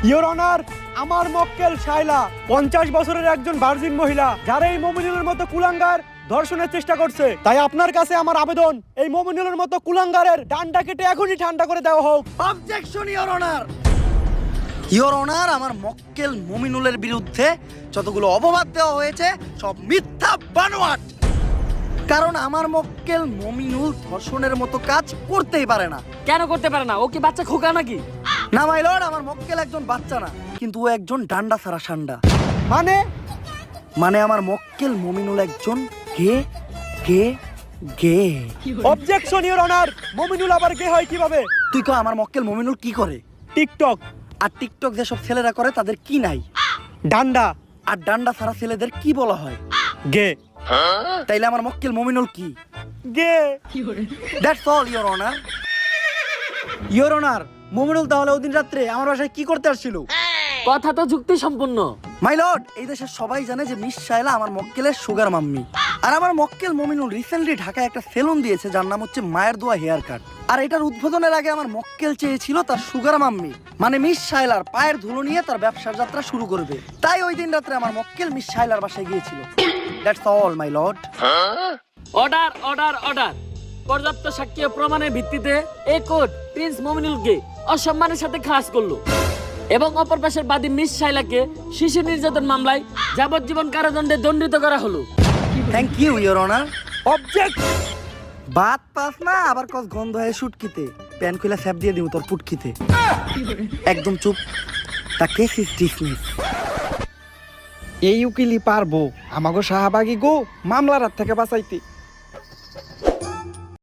Your honour, আমার মক্কেল শাইলা 50 বছরের একজন ভার্জিন মহিলা, যারা এই মমিনুলের মতো কুলাঙ্গার ধর্ষণের চেষ্টা করছে। তাই আপনার কাছে আমার আবেদন, এই মমিনুলের মতো কুলাঙ্গারের ডান্ডা কেটে এখনই ঠান্ডা করে দেওয়া হোক। Objection your honour. Your honour, আমার মক্কেল মমিনুলের বিরুদ্ধে যতগুলো অপবাদ দেওয়া হয়েছে সব মিথ্যা বানোয়াট। কারণ আমার মক্কেল মমিনুল ধর্ষণের মতো কাজ করতেই পারে না। কেন করতে পারে না? ও কি বাচ্চা খোকা নাকি? না মাই লর্ড, আমার মক্কেল একজন বাচ্চা না, কিন্তু ও একজন ডান্ডা ছাড়া সান্ডা। মানে আমার মক্কেল মমিনুল একজন গে গে গে। অবজেকশন ইওর অনার, মমিনুল আবার গে হয় কিভাবে? তুই কো আমার মক্কেল মমিনুল কি করে? টিকটক। আর টিকটক যেসব ছেলেরা করে তাদের কি নাই? ডান্ডা। আর ডান্ডা ছাড়া ছেলেদের কি বলা হয়? গে। তাইলে আমার মক্কেল মমিনুল কি? গে। That's all your honour. Your honour, Mominul তাহলে ওদিন রাত্রে আমার বাসায় কি করতে আসছিল? কথা তো যুক্তি সম্পূর্ণ। মাই লর্ড, এই দেশের সবাই জানে যে মিস শায়লা আমার মক্কেলের সুগার মাম্মি। আর আমার মক্কেল মমিনুল রিসেন্টলি ঢাকায় একটা সেলুন দিয়েছে যার নাম হচ্ছে মায়ের দোয়া হেয়ার কাট। আর এটার উদ্বোধনের আগে আমার মক্কেল চেয়েছিল তার সুগার মাম্মি মানে মিস শায়লার পায়ের ধুলো নিয়ে তার ব্যবসার যাত্রা শুরু করবে। তাই ওই দিন রাত্রে আমার মক্কেল মিস শায়লার বাসায় গিয়েছিল। That's all my lord. Order order order. পর্যাপ্ত সাক্ষ্য প্রমাণের ভিত্তিতে এই কোর্ট প্রিন্স মমিনুলকে অসম্মানের সাথে খালাস করলো এবং অপর পাশের বাদী মিস শাইলাকে শিশু নির্যাতন মামলায় যাবজ্জীবন কারাদণ্ডে দণ্ডিত করা হলো। Thank you your honour. Object. বাত পাস না আবার কস গন্ধ হয় শুটকিতে, প্যান খুলে স্যাপ দিয়ে দিও তোর পুটকিতে। একদম চুপ। তা কেস ইজ ডিসমিস। এই উকিলই পারবো আমাগো শাহবাগী গো মামলার হাত থেকে বাঁচাইতে।